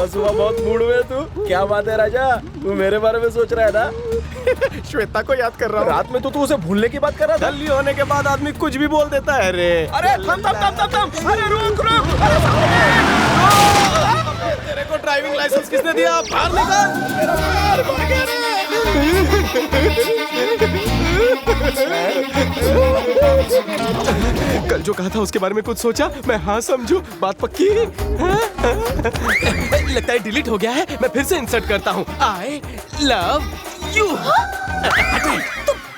सुबह बहुत मूड में तू। क्या बात है राजा, तू मेरे बारे में सोच रहा है ना? श्वेता को याद कर रहा हूँ। रात में तो तू उसे भूलने की बात कर रहा था। दिल्ली होने के बाद आदमी कुछ भी बोल देता है रे। अरे थम थम थम थम थम, अरे रुक रुक, अरे तेरे को ड्राइविंग लाइसेंस किसने दिया? बाहर निकल। कल जो कहा था उसके बारे में कुछ सोचा? मैं हाँ समझू, बात पक्की। लगता है डिलीट हो गया है। मैं फिर से इंसर्ट करता हूँ। I love you.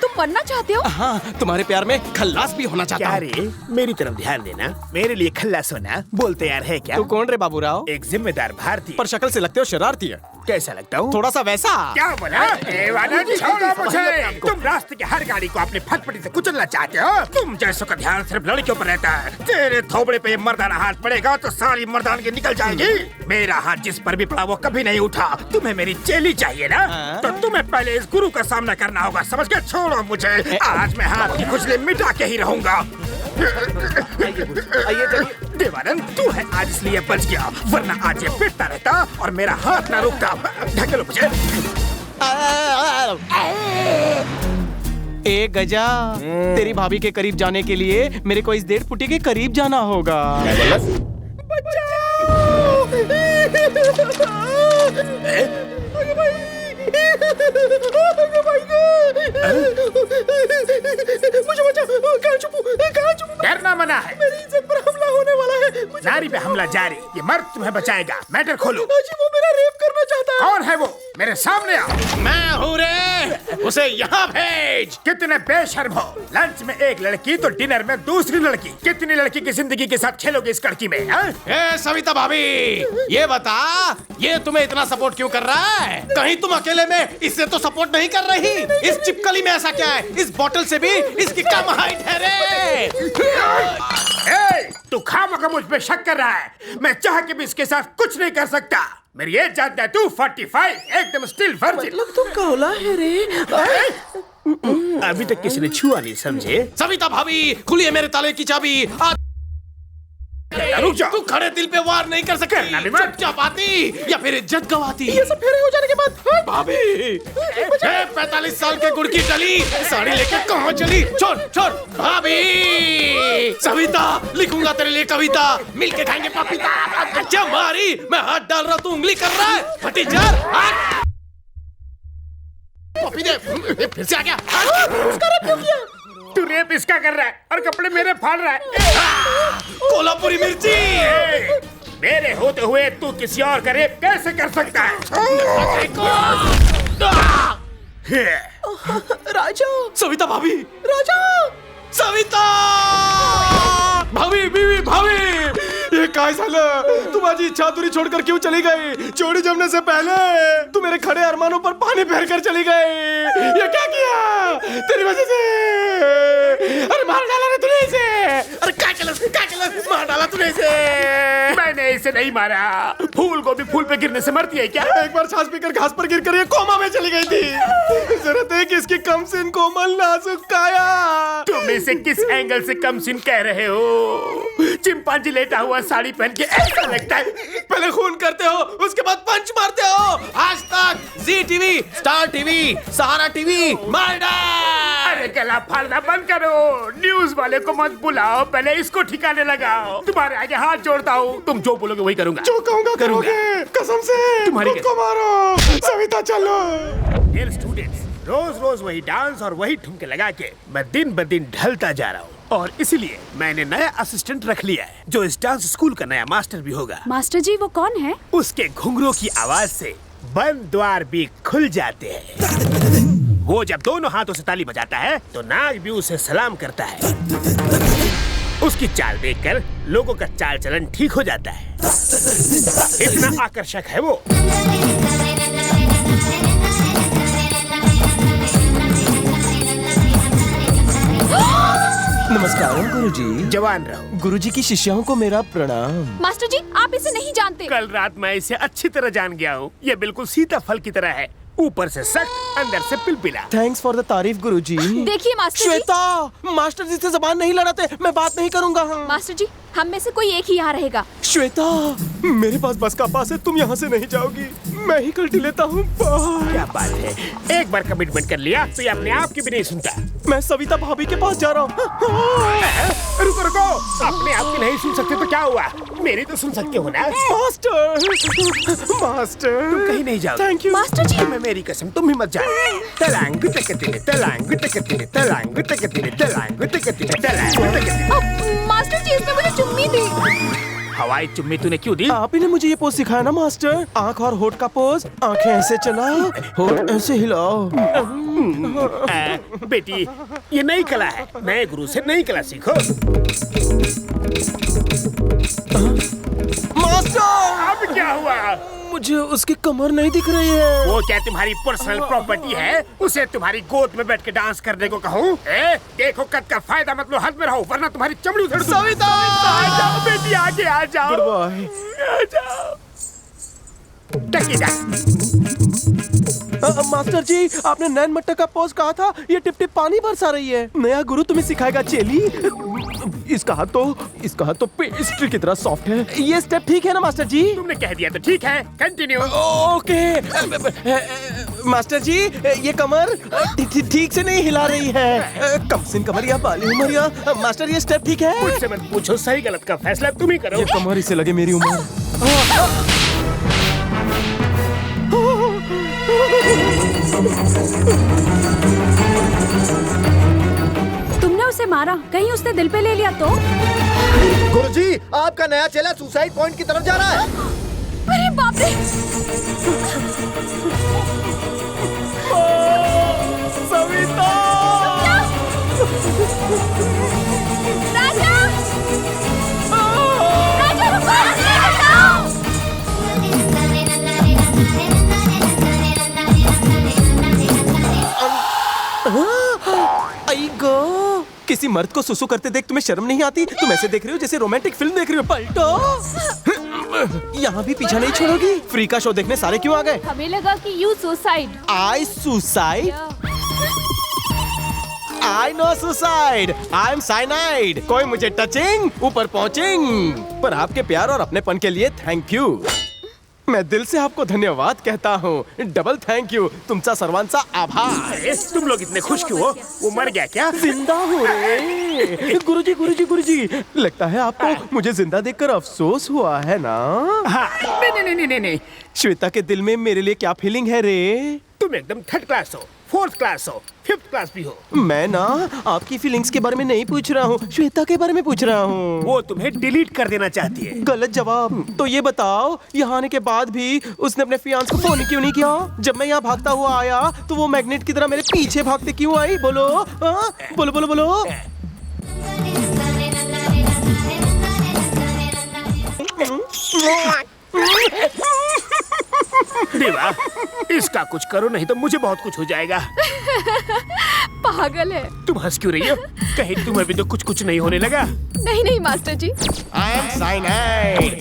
तुम बनना चाहते हो? हाँ, तुम्हारे प्यार में खल्लास भी होना चाहता हूँ। क्या रे, मेरी तरफ ध्यान देना। मेरे लिए खल्लास होना बोलते यार है क्या? तू कौन रे बाबूराव? एक जिम्मेदार भारतीय। पर शक्ल से लगते हो शरारती है। कैसा लगता हूँ? थोड़ा सा वैसा। क्या बोला? छोड़ो मुझे। तुम रास्ते की हर गाड़ी को अपनी फटफटी से कुचलना चाहते हो? तुम जैसों का ध्यान सिर्फ लड़कियों पर रहता है। तेरे थोबड़े पे मर्दाना हाथ पड़ेगा तो सारी मर्दानगी निकल जाएगी। मेरा हाथ जिस पर भी पड़ा वो कभी नहीं उठा। तुम्हें मेरी चेली चाहिए ना? तो तुम्हें पहले इस गुरु का सामना करना होगा, समझ गए? छोड़ो मुझे, आज मैं हाथ की खुजली मिटा के ही रहूंगा। देवानंद, तू है आज इसलिए बच गया, वरना आज ये पिटता रहता और मेरा हाथ ना रुकता। ढकेलो मुझे। ए गजा, तेरी भाभी के करीब जाने के लिए मेरे को इस 1.5 फुटी के करीब जाना होगा। डरना मना है। मेरी इज्जत पर हमला होने वाला है। नारी पे हमला जारी। ये मर्द तुम्हें बचाएगा। मैटर खोलो। वो मेरा रेप करना चाहता है। कौन है वो? मेरे सामने आओ। मैं हूँ रे, उसे यहाँ भेज। कितने बेशर्म हो। लंच में एक लड़की तो डिनर में दूसरी लड़की। कितनी लड़की की जिंदगी के साथ खेलोगे इस कड़की में? ए सविता भाभी, ये बता, ये तुम्हें इतना सपोर्ट क्यों कर रहा है? कहीं तुम अकेले में इससे तो सपोर्ट नहीं कर रही? इस चिपकली में ऐसा क्या है? इस बोतल से भी इसकी कम हाइट है रे। तू खामखा मुझ पे शक कर रहा है। मैं चाह के भी इसके साथ कुछ नहीं कर सकता। मेरी एज जानता है तू? 45, एकदम स्टिल वर्जिन। मतलब तुम कौला है रे। अभी तक किसी ने छुआ नहीं, समझे? सविता भाभी, खुलिए मेरे ताले की चाबी। रुक जा। तू खड़े दिल पे वार नहीं कर सकती। चुपचाप आती या फिर इज्जत गवाती। ये सब फेरे हो जाने के बाद भाभी, 45 साल के गुड़ की डली साड़ी लेके कहाँ चली? छोड़ छोड़ भाभी। सविता, लिखूंगा तेरे लिए कविता, मिलके खाएंगे पपीता। अच्छा मारी, मैं हाथ डाल रहा, तू उंगली कर रहा है। फटी जार, पपी दे। फिर से आ गया। उसका रेप क्यों किया? तू रेप इसका कर रहा है और कपड़े मेरे फाड़ रहा है। कोल्हापुरी मिर्ची। मेरे होते हुए तू किसी और का रेप कैसे कर सकता है? राजा, सविता भाभी, राजा, सविता भाभी, बीवी भाभी, ये काय झालं? तुम आज इच्छा तुरी छोड़कर क्यों चली गई? चोरी जमने से पहले तू मेरे खड़े अरमानों पर पानी फेर कर चली गई। ये क्या किया? तेरी वजह से। अरे मार डाला ना तूने इसे। अरे क्या मार डाला तूने इसे। मैंने इसे नहीं मारा। फूल को भी फूल पे गिरने से मरती है क्या? एक बार सांस पीकर घास पर गिरकर ये कोमा में चली गई थी। जरूरत है कि इसकी कमसिन कोमल नाजुक काया। तुम इसे किस एंगल से कमसिन कह रहे हो? चिंपांजी लेटा हुआ साड़ी पहन के ऐसा लगता है। पहले खून करते हो, उसके बाद पंच मारते हो। आज तक जी टीवी, स्टार टीवी, सहारा टीवी, मर्डर। अरे गला फाड़ना बंद करो। न्यूज वाले को मत बुलाओ, पहले इसको ठिकाने लगाओ। तुम्हारे आगे हाथ जोड़ता हूँ। तुम जो बोलोगे वही करूंगा। जो कहूंगा करोगे। कसम से तुम्हारी खुद को मारो। सविता चलो। डियर स्टूडेंट्स, रोज रोज वही डांस और वही ठुमके लगा के मैं दिन ब दिन ढलता जा रहा हूँ, और इसलिए मैंने नया असिस्टेंट रख लिया है जो इस डांस स्कूल का नया मास्टर भी होगा। मास्टर जी, वो कौन है? उसके घुंघरू की आवाज से बंद द्वार भी खुल जाते हैं। वो जब दोनों हाथों से ताली बजाता है तो नाग भी उसे सलाम करता है। उसकी चाल देखकर लोगों का चाल चलन ठीक हो जाता है। इतना आकर्षक है वो। नमस्कार गुरुजी। जवान रहो। गुरुजी की शिष्याओं को मेरा प्रणाम। मास्टर जी, आप इसे नहीं जानते। कल रात मैं इसे अच्छी तरह जान गया हूँ। ये बिल्कुल सीताफल की तरह है, ऊपर से सख्त, अंदर से पिलपिला। थैंक्स फॉर द तारीफ गुरुजी। देखिए मास्टर जी। श्वेता, मास्टर जी से जबान नहीं लड़ाते, मैं बात नहीं करूंगा। मास्टर जी, हम में से कोई एक ही यहाँ रहेगा। श्वेता, मेरे पास बस का पास है, तुम यहाँ से नहीं जाओगी। मैं ही कल्टी लेता हूँ। क्या बात है, एक बार कमिटमेंट कर लिया तो ये अपने आप की भी नहीं सुनता। मैं सविता भाभी के पास जा रहा हूँ। रुको रुको, अपने आप की नहीं सुन सकते तो क्या हुआ, मेरी तो सुन सकते हो ना। मास्टर, मास्टर, तुम कहीं नहीं जाओ। थैंक यू मास्टर जी। मैं मेरी कसम, तुम ही मत जाओ। तलांग तकतिने, तलांग तकतिने, तलांग तकतिने, तलांग तकतिने, तलांग तकतिने। मास्टर जी, इसने मुझे चुम्मी दी। हवाई चुम्मी तूने क्यों दी? आप ही ने मुझे ये पोज सिखाया ना मास्टर। आंख और होठ का पोज, आंखें ऐसे चलाओ, होठ ऐसे हिलाओ। बेटी, ये नई कला है, नए गुरु से नई कला सीखो। मास्टर, अब क्या हुआ? मुझे उसकी कमर नहीं दिख रही है। वो क्या तुम्हारी पर्सनल प्रॉपर्टी है? उसे तुम्हारी गोद में बैठ के डांस करने को कहूँ? देखो कद का फायदा मत लो, हद में रहो वरना तुम्हारी चमड़ी उधड़ दूँ। सविता, आ जाओ बेटी, आगे आ जाओ। Good bye. आ जाओ। टकीदा। मास्टर जी, आपने नैन मट्टा का पोज कहा था, ये टिप टिप पानी बरसा रही है। नया गुरु तुम्हें सिखाएगा चेली। इसका हाथ तो पेस्ट्री की तरह सॉफ्ट है। ये स्टेप ठीक है ना मास्टर जी? तुमने कह दिया तो ठीक है, कंटिन्यू। ओके मास्टर जी, ये कमर ठीक से नहीं हिला रही है। कम सिन कमर या बाली उमर या मास्टर, ये स्टेप ठीक है? मुझसे मत पूछो, सही गलत का फैसला तुम ही करो। ये कमर इसे लगे मेरी उम्र। तुमने उसे मारा, कहीं उसने दिल पे ले लिया तो? गुरुजी, आपका नया चेला सुसाइड पॉइंट की तरफ जा रहा है। अरे बाप रे! सविता! राजा! राजा रुको! बचाओ! आई गो, किसी मर्द को सुसु करते देख तुम्हें शर्म नहीं आती? तुम ऐसे देख रही हो जैसे रोमांटिक फिल्म देख रही हो। पलटो। यहाँ भी पीछा नहीं छोड़ोगी? फ्री का शो देखने सारे क्यों आ गए? हमें लगा कि you suicide. I suicide? I know suicide. I'm cyanide. कोई मुझे टचिंग, ऊपर पहुंचिंग। पर आपके प्यार और अपनेपन के लिए थैंक यू। मैं दिल से आपको धन्यवाद कहता हूँ। डबल थैंक यू, तुमचा सर्वांचा आभार। अरे, तुम लोग इतने खुश क्यों हो? वो मर गया क्या? जिंदा हो रे। गुरुजी, गुरुजी, गुरुजी, लगता है आपको मुझे जिंदा देखकर अफसोस हुआ है ना? हाँ, नहीं। श्वेता के दिल में मेरे लिए क्या फीलिंग है रे? तुम एकदम थर्ड क्लास हो, फोर्थ क्लास हो, फिफ्थ क्लास भी हो। मैं ना आपकी फीलिंग्स के बारे में नहीं पूछ रहा हूँ, श्वेता के बारे में पूछ रहा हूँ। वो तुम्हें डिलीट कर देना चाहती है। गलत जवाब। तो ये बताओ, यहाँ आने के बाद भी उसने अपने फियांस को फोन क्यों नहीं किया? जब मैं यहाँ भागता हुआ आया तो वो मैग्नेट की तरह मेरे पीछे भागते क्यों आई? बोलो, हाँ? बोलो बोलो बोलो। देवा, इसका कुछ करो नहीं तो मुझे बहुत कुछ हो जाएगा। पागल है। तुम हंस क्यों रही हो? कहीं तुम्हें भी तो कुछ कुछ नहीं होने लगा? नहीं नहीं master ji. I am cyanide.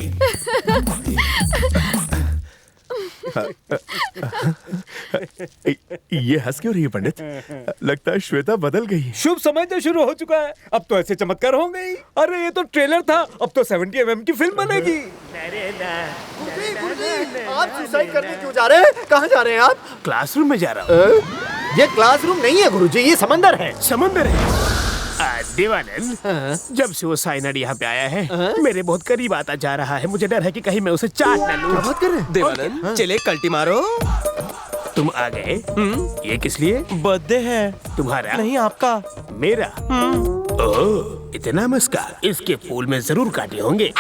ये हंस क्यों रही है पंडित? लगता है श्वेता बदल गई। शुभ समय तो शुरू हो चुका है, अब तो ऐसे चमत्कार होंगे ही। अरे ये तो ट्रेलर था, अब तो 70 mm की फिल्म बनेगी। आप सुसाइड करने क्यों जा रहे हैं? कहाँ जा रहे हैं आप? क्लासरूम में जा रहा हूँ। ये क्लासरूम नहीं है गुरुजी, ये समंदर है। समंदर है। देवानंद, जब से वो साइनाइड यहाँ पे आया है, मेरे बहुत करीब आता जा रहा है। मुझे डर है कि कहीं मैं उसे चाट न लूं। क्या बात कर रहे हैं? देवानंद, चले कल्टी मारो। तुम आ गए? ये किस लिए? बर्थडे है। तुम्हारा? नहीं, आपका। मेरा? ओह, इतना मस्का। इसके फूल में जरूर काटे होंगे।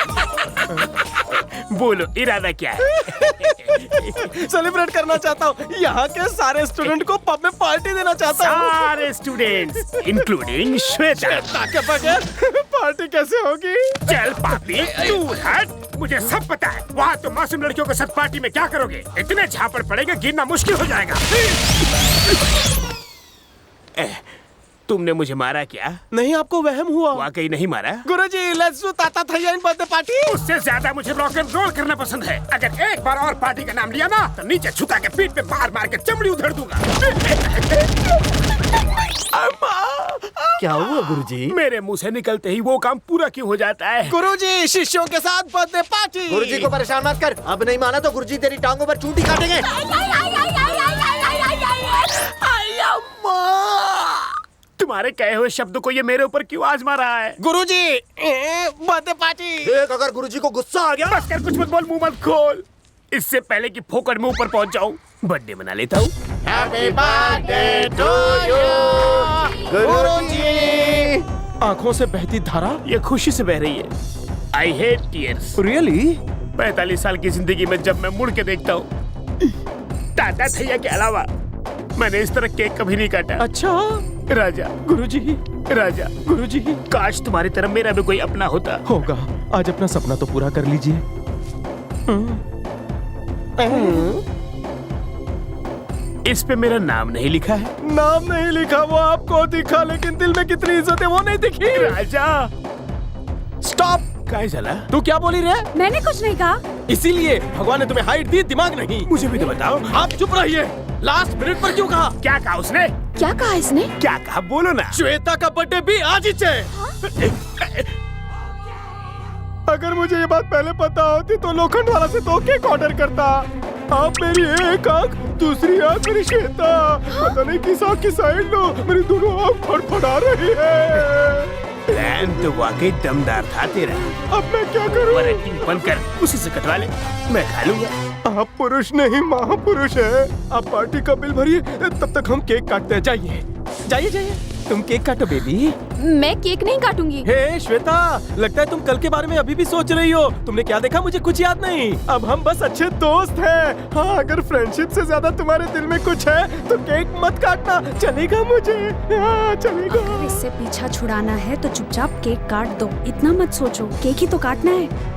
बोलो, इरादा क्या है? सेलिब्रेट करना चाहता हूँ। यहाँ के सारे स्टूडेंट को पब में पार्टी देना चाहता हूँ। सारे स्टूडेंट्स, इंक्लूडिंग श्वेता। के बगैर पार्टी कैसे होगी? चल पापी, तू हट। मुझे सब पता है। वहाँ तो मासूम लड़कियों के साथ पार्टी में क्या करोगे? इतने झापड़ पड़ेंगे, गिरना मुश्किल हो जाएगा। तुमने मुझे मारा क्या? नहीं, आपको वहम हुआ। वाकई नहीं मारा? गुरुजी, लेट्स डू ताता थैया इन बर्थडे पार्टी। उससे ज्यादा मुझे रॉक एंड रोल करना पसंद है। अगर एक बार और पार्टी का नाम लिया ना, तो नीचे झुका के पीठ पे मार मार के चमड़ी उधेड़ दूंगा। क्या हुआ गुरुजी? मेरे मुंह से निकलते ही वो काम पूरा क्यों हो जाता है? गुरुजी, शिष्यों के साथ बर्थडे पार्टी। गुरुजी को परेशान मत कर। अब नहीं माना तो गुरुजी तेरी टांगों पर चूंटी काटेंगे। तुम्हारे कहे हुए शब्द को ये मेरे ऊपर क्यों आजमा रहा है? गुरुजी, बर्थडे पार्टी। देख, अगर गुरुजी को गुस्सा आ गया। बस कर, कुछ मत बोल, मुंह मत खोल। इससे पहले कि फोकट में ऊपर पहुंच जाऊं, बर्थडे मना लेता हूँ। हैप्पी बर्थडे टू यू गुरुजी। आंखों से बहती धारा ये खुशी से बह रही है। I hate tears. रियली? 45 साल की जिंदगी में जब मैं मुड़ के देखता हूँ, दादा थैया के अलावा मैंने इस तरह केक कभी नहीं काटा। अच्छा राजा, गुरुजी, राजा, गुरुजी। काश तुम्हारी तरह मेरा भी कोई अपना होता। होगा। आज अपना सपना तो पूरा कर लीजिए। इस पे मेरा नाम नहीं लिखा है। नाम नहीं लिखा, वो आपको दिखा, लेकिन दिल में कितनी इज्जत है वो नहीं दिखी। राजा स्टॉप। काय चला? तू क्या बोली रे? मैंने कुछ नहीं कहा। इसीलिए भगवान ने तुम्हें हाइट दी, दिमाग नहीं। मुझे भी तो बताओ। आप चुप रहिए। लास्ट मिनट पर क्यों कहा? क्या कहा उसने? क्या कहा इसने? क्या कहा, बोलो ना। श्वेता का बर्थडे भी आज ही है। अगर मुझे ये बात पहले पता होती तो लोखंड वाला से 2 केक ऑर्डर करता। आप मेरी एक आंख, दूसरी आंख मेरी श्वेता। पता नहीं किस आंख की साइड लो, मेरी दोनों आंख फड़फड़ा रही है। प्लान तो वाकई दमदार था तेरा। अब मैं क्या करूं? एक्टिंग बंद कर, उसी से कटवा ले, मैं खा लूंगा। आप पुरुष नहीं महापुरुष है। आप पार्टी का बिल भरिए, तब तक हम केक काटते हैं। जाइए जाइए जाइए, तुम केक काटो बेबी। मैं केक नहीं काटूंगी। हे श्वेता, लगता है तुम कल के बारे में अभी भी सोच रही हो। तुमने क्या देखा मुझे कुछ याद नहीं। अब हम बस अच्छे दोस्त हैं। हाँ, अगर फ्रेंडशिप से ज्यादा तुम्हारे दिल में कुछ है तो केक मत काटना, चलेगा मुझे? हाँ, चलेगा। अगर इससे पीछा छुड़ाना है तो चुपचाप केक काट दो। इतना मत सोचो, केक ही तो काटना है।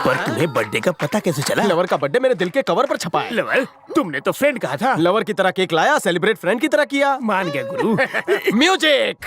पर तुम्हें बर्थडे का पता कैसे चला? लवर का बर्थडे मेरे दिल के कवर पर छपा है। लवर, तुमने तो फ्रेंड कहा था। लवर की तरह केक लाया, सेलिब्रेट फ्रेंड की तरह किया। मान गया गुरु। म्यूजिक।